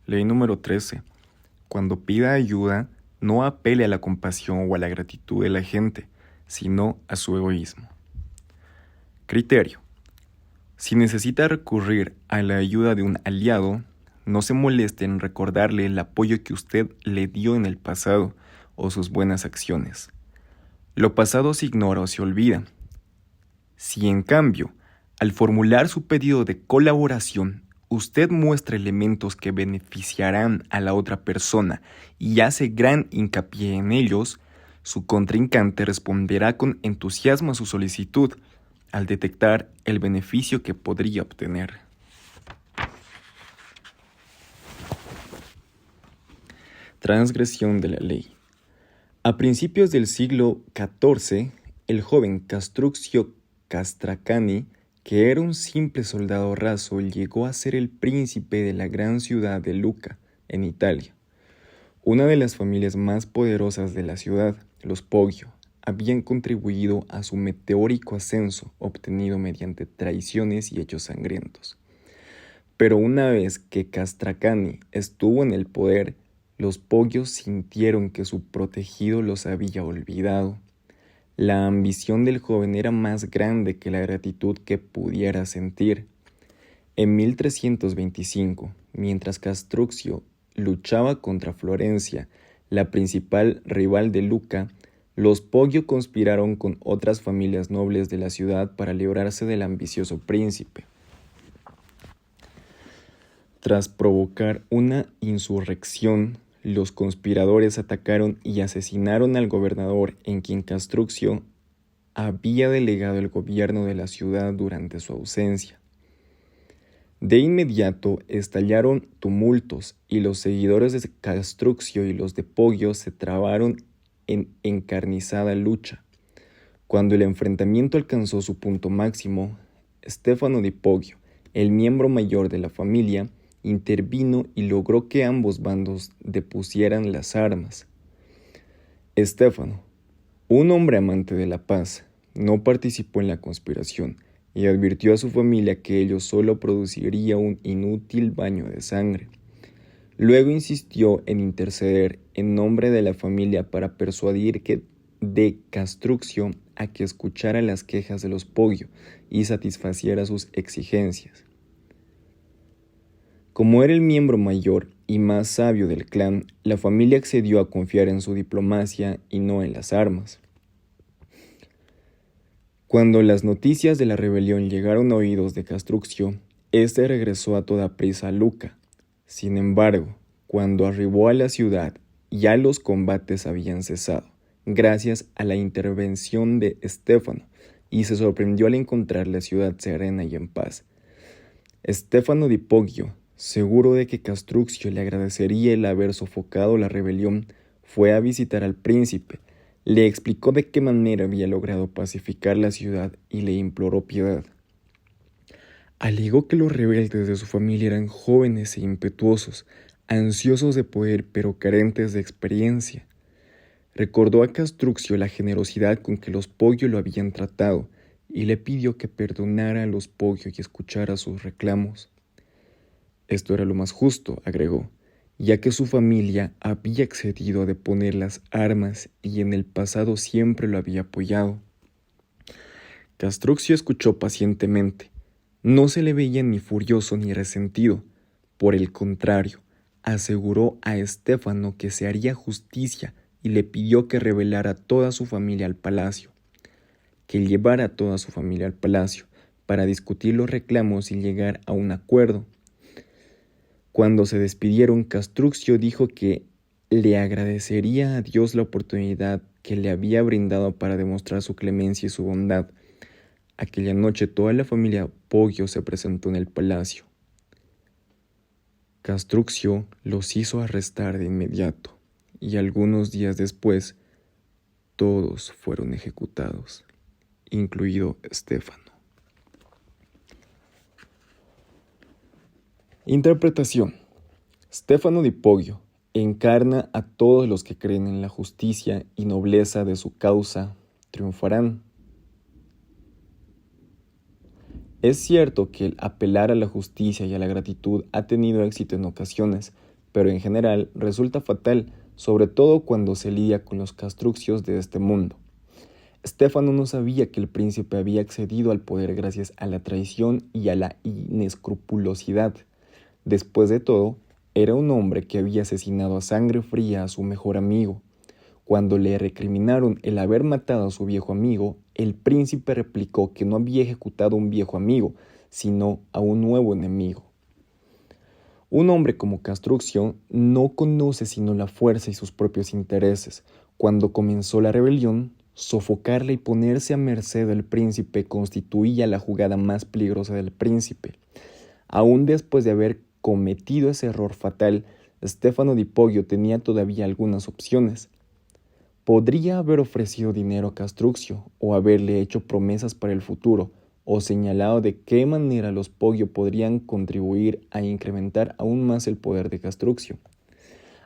Ley número 13. Cuando pida ayuda, no apele a la compasión o a la gratitud de la gente, sino a su egoísmo. Criterio. Si necesita recurrir a la ayuda de un aliado, no se moleste en recordarle el apoyo que usted le dio en el pasado o sus buenas acciones. Lo pasado se ignora o se olvida. Si en cambio, al formular su pedido de colaboración, usted muestra elementos que beneficiarán a la otra persona y hace gran hincapié en ellos, su contrincante responderá con entusiasmo a su solicitud al detectar el beneficio que podría obtener. Transgresión de la ley. A principios del siglo XIV, el joven Castruccio Castracani, que era un simple soldado raso, llegó a ser el príncipe de la gran ciudad de Lucca, en Italia. Una de las familias más poderosas de la ciudad, los Poggio, habían contribuido a su meteórico ascenso obtenido mediante traiciones y hechos sangrientos. Pero una vez que Castracani estuvo en el poder, los Poggio sintieron que su protegido los había olvidado. La ambición del joven era más grande que la gratitud que pudiera sentir. En 1325, mientras Castruccio luchaba contra Florencia, la principal rival de Lucca, los Poggio conspiraron con otras familias nobles de la ciudad para librarse del ambicioso príncipe. Tras provocar una insurrección, los conspiradores atacaron y asesinaron al gobernador en quien Castruccio había delegado el gobierno de la ciudad durante su ausencia. De inmediato estallaron tumultos y los seguidores de Castruccio y los de Poggio se trabaron en encarnizada lucha. Cuando el enfrentamiento alcanzó su punto máximo, Stefano di Poggio, el miembro mayor de la familia, intervino y logró que ambos bandos depusieran las armas. Stefano, un hombre amante de la paz, no participó en la conspiración y advirtió a su familia que ello solo produciría un inútil baño de sangre. Luego insistió en interceder en nombre de la familia para persuadir de Castruccio a que escuchara las quejas de los Poggio y satisfaciera sus exigencias. Como era el miembro mayor y más sabio del clan, la familia accedió a confiar en su diplomacia y no en las armas. Cuando las noticias de la rebelión llegaron a oídos de Castruccio, éste regresó a toda prisa a Lucca. Sin embargo, cuando arribó a la ciudad, ya los combates habían cesado, gracias a la intervención de Stefano, y se sorprendió al encontrar la ciudad serena y en paz. Stefano di Poggio, seguro de que Castruccio le agradecería el haber sofocado la rebelión, fue a visitar al príncipe, le explicó de qué manera había logrado pacificar la ciudad y le imploró piedad. Alegó que los rebeldes de su familia eran jóvenes e impetuosos, ansiosos de poder pero carentes de experiencia. Recordó a Castruccio la generosidad con que los Poggio lo habían tratado y le pidió que perdonara a los Poggio y escuchara sus reclamos. Esto era lo más justo, agregó, ya que su familia había accedido a deponer las armas y en el pasado siempre lo había apoyado. Castruccio escuchó pacientemente. No se le veía ni furioso ni resentido. Por el contrario, aseguró a Stefano que se haría justicia y le pidió que revelara a toda su familia al palacio, que llevara a toda su familia al palacio para discutir los reclamos y llegar a un acuerdo. Cuando se despidieron, Castruccio dijo que le agradecería a Dios la oportunidad que le había brindado para demostrar su clemencia y su bondad. Aquella noche toda la familia Poggio se presentó en el palacio. Castruccio los hizo arrestar de inmediato y algunos días después todos fueron ejecutados, incluido Stefano. Interpretación. Stefano di Poggio encarna a todos los que creen en la justicia y nobleza de su causa, triunfarán. Es cierto que el apelar a la justicia y a la gratitud ha tenido éxito en ocasiones, pero en general resulta fatal, sobre todo cuando se lía con los castruccios de este mundo. Estéfano no sabía que el príncipe había accedido al poder gracias a la traición y a la inescrupulosidad. Después de todo, era un hombre que había asesinado a sangre fría a su mejor amigo. Cuando le recriminaron el haber matado a su viejo amigo, el príncipe replicó que no había ejecutado a un viejo amigo, sino a un nuevo enemigo. Un hombre como Castruccio no conoce sino la fuerza y sus propios intereses. Cuando comenzó la rebelión, sofocarla y ponerse a merced del príncipe constituía la jugada más peligrosa del príncipe. Aún después de haber cometido ese error fatal, Stefano di Poggio tenía todavía algunas opciones. Podría haber ofrecido dinero a Castruccio o haberle hecho promesas para el futuro, o señalado de qué manera los Poggio podrían contribuir a incrementar aún más el poder de Castruccio,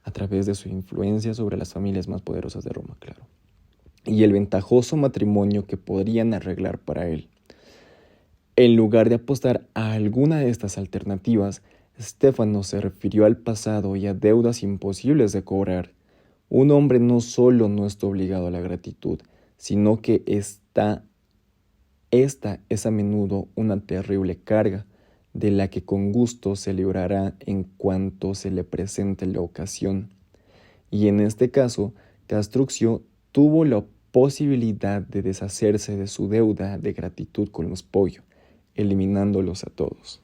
a través de su influencia sobre las familias más poderosas de Roma, claro, y el ventajoso matrimonio que podrían arreglar para él. En lugar de apostar a alguna de estas alternativas, Stefano se refirió al pasado y a deudas imposibles de cobrar. Un hombre no solo no está obligado a la gratitud, sino que esta es a menudo una terrible carga, de la que con gusto se librará en cuanto se le presente la ocasión. Y en este caso, Castruccio tuvo la posibilidad de deshacerse de su deuda de gratitud con los Poggio, eliminándolos a todos.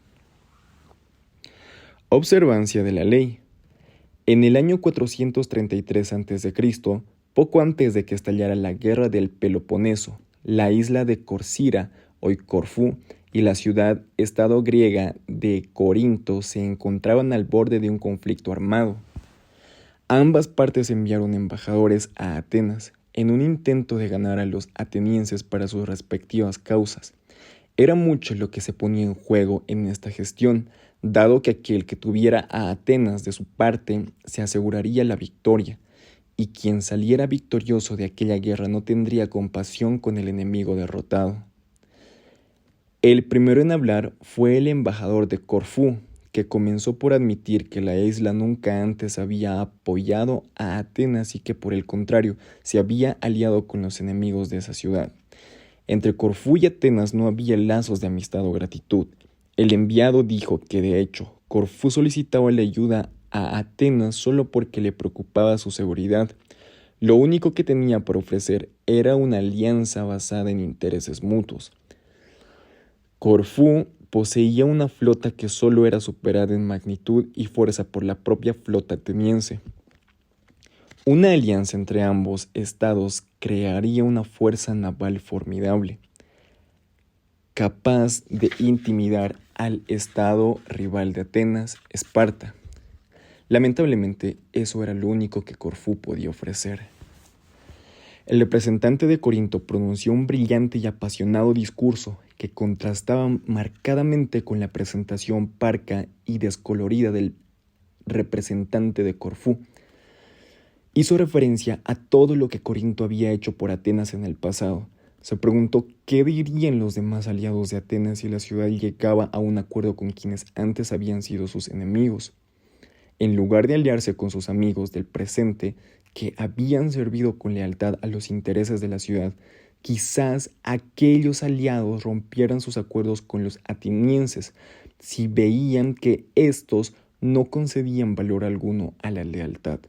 Observancia de la ley. En el año 433 a.C., poco antes de que estallara la guerra del Peloponeso, la isla de Corcira, hoy Corfú, y la ciudad-estado griega de Corinto se encontraban al borde de un conflicto armado. Ambas partes enviaron embajadores a Atenas en un intento de ganar a los atenienses para sus respectivas causas. Era mucho lo que se ponía en juego en esta gestión, dado que aquel que tuviera a Atenas de su parte se aseguraría la victoria, y quien saliera victorioso de aquella guerra no tendría compasión con el enemigo derrotado. El primero en hablar fue el embajador de Corfú, que comenzó por admitir que la isla nunca antes había apoyado a Atenas y que por el contrario se había aliado con los enemigos de esa ciudad. Entre Corfú y Atenas no había lazos de amistad o gratitud. El enviado dijo que de hecho Corfú solicitaba la ayuda a Atenas solo porque le preocupaba su seguridad. Lo único que tenía por ofrecer era una alianza basada en intereses mutuos. Corfú poseía una flota que solo era superada en magnitud y fuerza por la propia flota ateniense. Una alianza entre ambos estados crearía una fuerza naval formidable, capaz de intimidar al estado rival de Atenas, Esparta. Lamentablemente, eso era lo único que Corfú podía ofrecer. El representante de Corinto pronunció un brillante y apasionado discurso que contrastaba marcadamente con la presentación parca y descolorida del representante de Corfú. Hizo referencia a todo lo que Corinto había hecho por Atenas en el pasado. Se preguntó qué dirían los demás aliados de Atenas si la ciudad llegaba a un acuerdo con quienes antes habían sido sus enemigos. En lugar de aliarse con sus amigos del presente, que habían servido con lealtad a los intereses de la ciudad, quizás aquellos aliados rompieran sus acuerdos con los atenienses si veían que éstos no concedían valor alguno a la lealtad.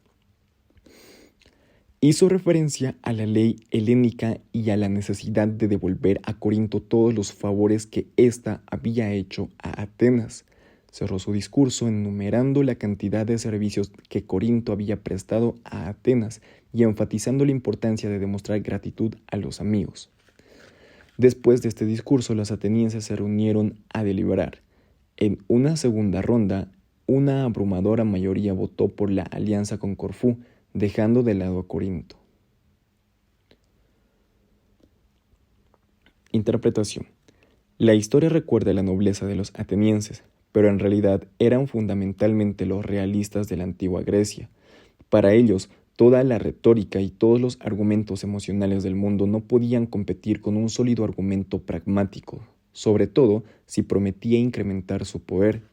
Hizo referencia a la ley helénica y a la necesidad de devolver a Corinto todos los favores que ésta había hecho a Atenas. Cerró su discurso enumerando la cantidad de servicios que Corinto había prestado a Atenas y enfatizando la importancia de demostrar gratitud a los amigos. Después de este discurso, los atenienses se reunieron a deliberar. En una segunda ronda, una abrumadora mayoría votó por la alianza con Corfú, dejando de lado a Corinto. Interpretación. La historia recuerda la nobleza de los atenienses, pero en realidad eran fundamentalmente los realistas de la antigua Grecia. Para ellos, toda la retórica y todos los argumentos emocionales del mundo no podían competir con un sólido argumento pragmático, sobre todo si prometía incrementar su poder.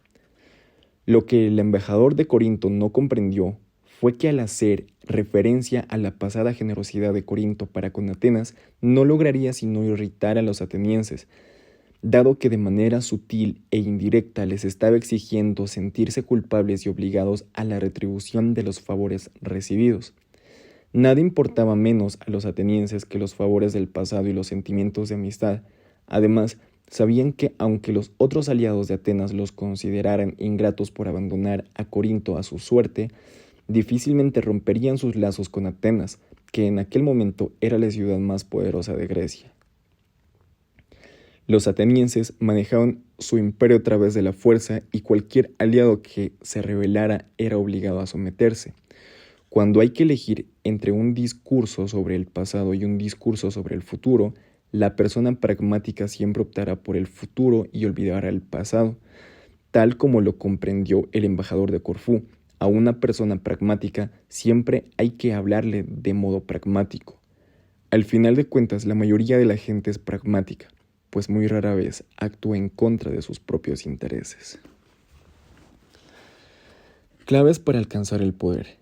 Lo que el embajador de Corinto no comprendió fue que al hacer referencia a la pasada generosidad de Corinto para con Atenas, no lograría sino irritar a los atenienses, dado que de manera sutil e indirecta les estaba exigiendo sentirse culpables y obligados a la retribución de los favores recibidos. Nada importaba menos a los atenienses que los favores del pasado y los sentimientos de amistad. Además, sabían que aunque los otros aliados de Atenas los consideraran ingratos por abandonar a Corinto a su suerte, difícilmente romperían sus lazos con Atenas, que en aquel momento era la ciudad más poderosa de Grecia. Los atenienses manejaban su imperio a través de la fuerza y cualquier aliado que se rebelara era obligado a someterse. Cuando hay que elegir entre un discurso sobre el pasado y un discurso sobre el futuro, la persona pragmática siempre optará por el futuro y olvidará el pasado, tal como lo comprendió el embajador de Corfú. A una persona pragmática siempre hay que hablarle de modo pragmático. Al final de cuentas, la mayoría de la gente es pragmática, pues muy rara vez actúa en contra de sus propios intereses. Claves para alcanzar el poder.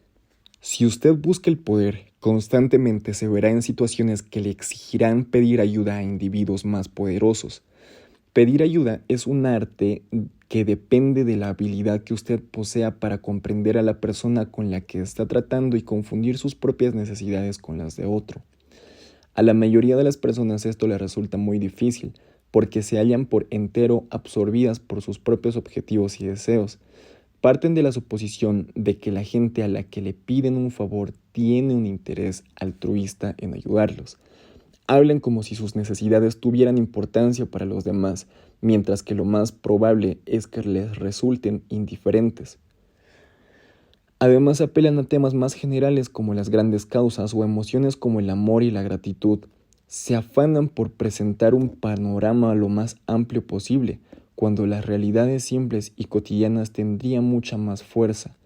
Si usted busca el poder, constantemente se verá en situaciones que le exigirán pedir ayuda a individuos más poderosos. Pedir ayuda es un arte que depende de la habilidad que usted posea para comprender a la persona con la que está tratando y confundir sus propias necesidades con las de otro. A la mayoría de las personas esto les resulta muy difícil, porque se hallan por entero absorbidas por sus propios objetivos y deseos. Parten de la suposición de que la gente a la que le piden un favor tiene un interés altruista en ayudarlos. Hablan como si sus necesidades tuvieran importancia para los demás, mientras que lo más probable es que les resulten indiferentes. Además apelan a temas más generales como las grandes causas o emociones como el amor y la gratitud. Se afanan por presentar un panorama lo más amplio posible, cuando las realidades simples y cotidianas tendrían mucha más fuerza.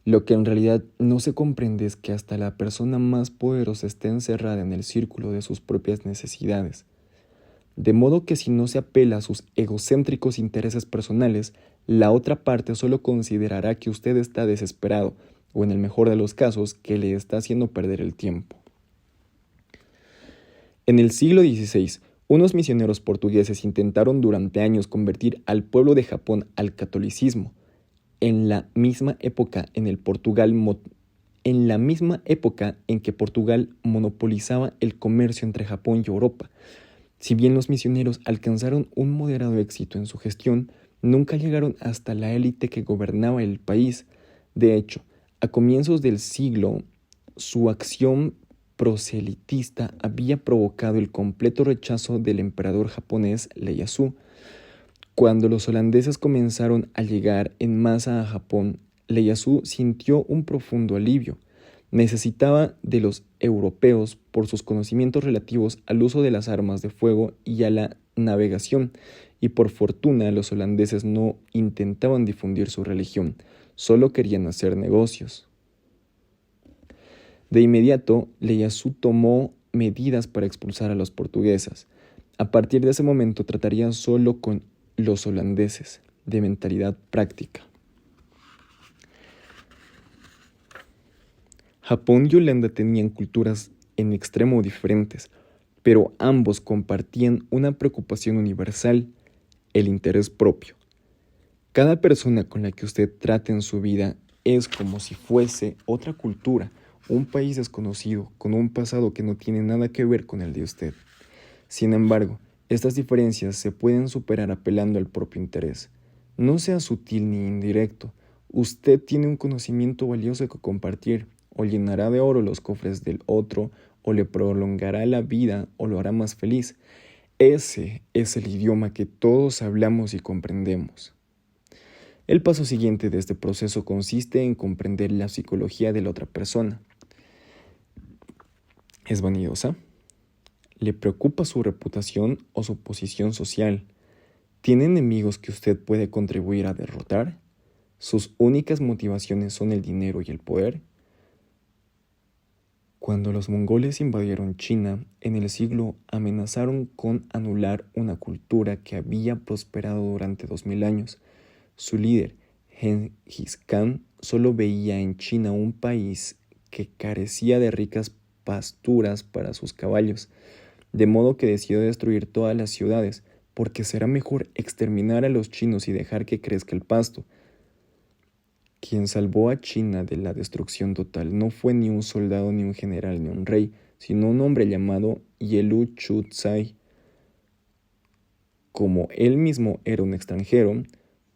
Lo que en realidad no se comprende es que hasta la persona más poderosa está encerrada en el círculo de sus propias necesidades. De modo que si no se apela a sus egocéntricos intereses personales, la otra parte solo considerará que usted está desesperado, o en el mejor de los casos, que le está haciendo perder el tiempo. En el siglo XVI, unos misioneros portugueses intentaron durante años convertir al pueblo de Japón al catolicismo. En la misma época en que Portugal monopolizaba el comercio entre Japón y Europa. Si bien los misioneros alcanzaron un moderado éxito en su gestión, nunca llegaron hasta la élite que gobernaba el país. De hecho, a comienzos del siglo, su acción proselitista había provocado el completo rechazo del emperador japonés Ieyasu. Cuando los holandeses comenzaron a llegar en masa a Japón, Ieyasu sintió un profundo alivio. Necesitaba de los europeos por sus conocimientos relativos al uso de las armas de fuego y a la navegación, y por fortuna los holandeses no intentaban difundir su religión, solo querían hacer negocios. De inmediato, Ieyasu tomó medidas para expulsar a los portugueses. A partir de ese momento trataría solo con los holandeses, de mentalidad práctica. Japón y Holanda tenían culturas en extremo diferentes, pero ambos compartían una preocupación universal, el interés propio. Cada persona con la que usted trate en su vida es como si fuese otra cultura, un país desconocido, con un pasado que no tiene nada que ver con el de usted. Sin embargo, estas diferencias se pueden superar apelando al propio interés. No sea sutil ni indirecto. Usted tiene un conocimiento valioso que compartir, o llenará de oro los cofres del otro, o le prolongará la vida, o lo hará más feliz. Ese es el idioma que todos hablamos y comprendemos. El paso siguiente de este proceso consiste en comprender la psicología de la otra persona. ¿Es vanidosa? ¿Le preocupa su reputación o su posición social? ¿Tiene enemigos que usted puede contribuir a derrotar? ¿Sus únicas motivaciones son el dinero y el poder? Cuando los mongoles invadieron China, en el siglo amenazaron con anular una cultura que había prosperado durante 2000 años. Su líder, Gengis Khan solo veía en China un país que carecía de ricas pasturas para sus caballos, de modo que decidió destruir todas las ciudades, porque será mejor exterminar a los chinos y dejar que crezca el pasto. Quien salvó a China de la destrucción total no fue ni un soldado, ni un general, ni un rey, sino un hombre llamado Yelu Chucai. Como él mismo era un extranjero,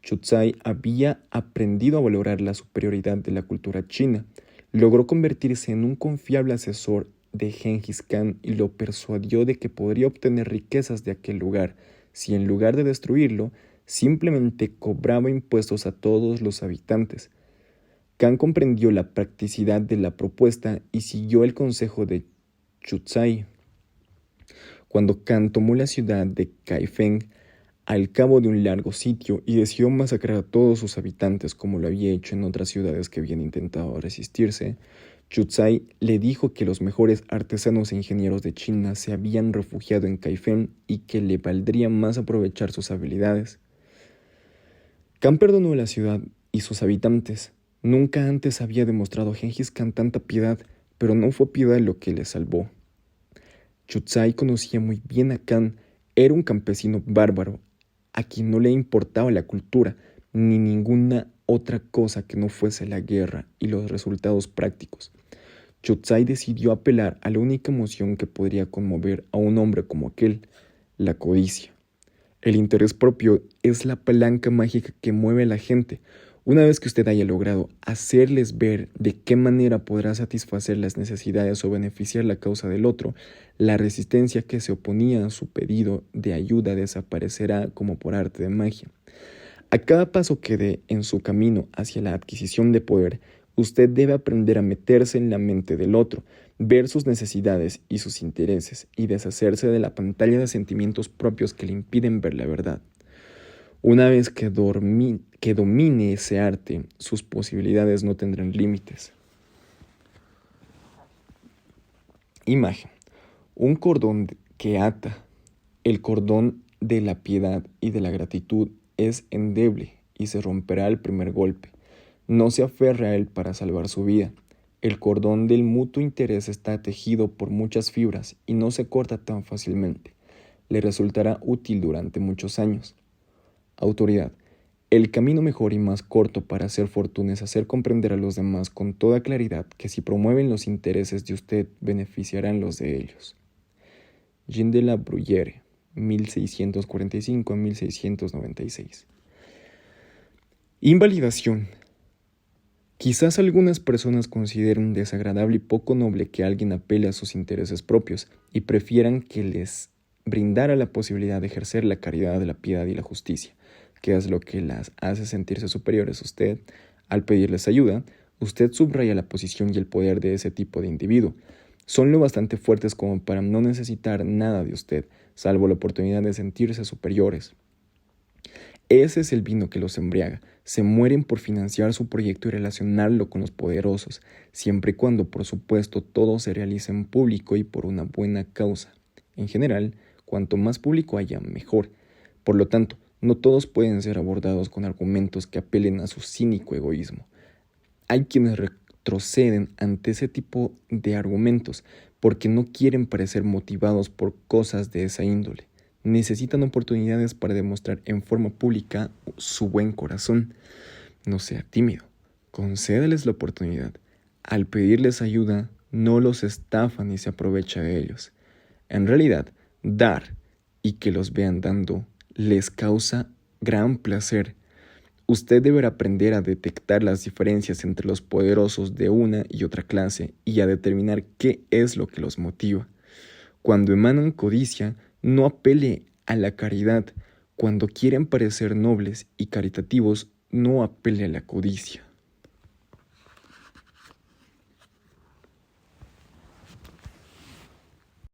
Chucai había aprendido a valorar la superioridad de la cultura china. Logró convertirse en un confiable asesor de Gengis Khan y lo persuadió de que podría obtener riquezas de aquel lugar si en lugar de destruirlo, simplemente cobraba impuestos a todos los habitantes. Khan comprendió la practicidad de la propuesta y siguió el consejo de Chucai. Cuando Khan tomó la ciudad de Kaifeng al cabo de un largo sitio y decidió masacrar a todos sus habitantes como lo había hecho en otras ciudades que habían intentado resistirse, Chucai le dijo que los mejores artesanos e ingenieros de China se habían refugiado en Kaifeng y que le valdría más aprovechar sus habilidades. Khan perdonó la ciudad y sus habitantes. Nunca antes había demostrado a Gengis Khan tanta piedad, pero no fue piedad lo que le salvó. Chucai conocía muy bien a Khan, era un campesino bárbaro, a quien no le importaba la cultura, ni ninguna otra cosa que no fuese la guerra y los resultados prácticos. Chucai decidió apelar a la única emoción que podría conmover a un hombre como aquel, la codicia. El interés propio es la palanca mágica que mueve a la gente. Una vez que usted haya logrado hacerles ver de qué manera podrá satisfacer las necesidades o beneficiar la causa del otro, la resistencia que se oponía a su pedido de ayuda desaparecerá como por arte de magia. A cada paso que dé en su camino hacia la adquisición de poder, usted debe aprender a meterse en la mente del otro, ver sus necesidades y sus intereses y deshacerse de la pantalla de sentimientos propios que le impiden ver la verdad. Una vez que domine ese arte, sus posibilidades no tendrán límites. Imagen. Un cordón que ata. El cordón de la piedad y de la gratitud es endeble y se romperá al primer golpe. No se aferre a él para salvar su vida. El cordón del mutuo interés está tejido por muchas fibras y no se corta tan fácilmente. Le resultará útil durante muchos años. Autoridad. El camino mejor y más corto para hacer fortuna es hacer comprender a los demás con toda claridad que si promueven los intereses de usted, beneficiarán los de ellos. Jean de la Bruyère, 1645 a 1696. Invalidación. Quizás algunas personas consideren desagradable y poco noble que alguien apele a sus intereses propios y prefieran que les brindara la posibilidad de ejercer la caridad, la piedad y la justicia, que es lo que las hace sentirse superiores a usted. Al pedirles ayuda, usted subraya la posición y el poder de ese tipo de individuo. Son lo bastante fuertes como para no necesitar nada de usted, salvo la oportunidad de sentirse superiores. Ese es el vino que los embriaga. Se mueren por financiar su proyecto y relacionarlo con los poderosos, siempre y cuando, por supuesto, todo se realice en público y por una buena causa. En general, cuanto más público haya, mejor. Por lo tanto, no todos pueden ser abordados con argumentos que apelen a su cínico egoísmo. Hay quienes retroceden ante ese tipo de argumentos porque no quieren parecer motivados por cosas de esa índole. Necesitan oportunidades para demostrar en forma pública su buen corazón. No sea tímido, concédeles la oportunidad. Al pedirles ayuda, no los estafa ni se aprovecha de ellos. En realidad, dar y que los vean dando les causa gran placer. Usted deberá aprender a detectar las diferencias entre los poderosos de una y otra clase y a determinar qué es lo que los motiva. Cuando emanan codicia, no apele a la caridad. Cuando quieren parecer nobles y caritativos, no apele a la codicia.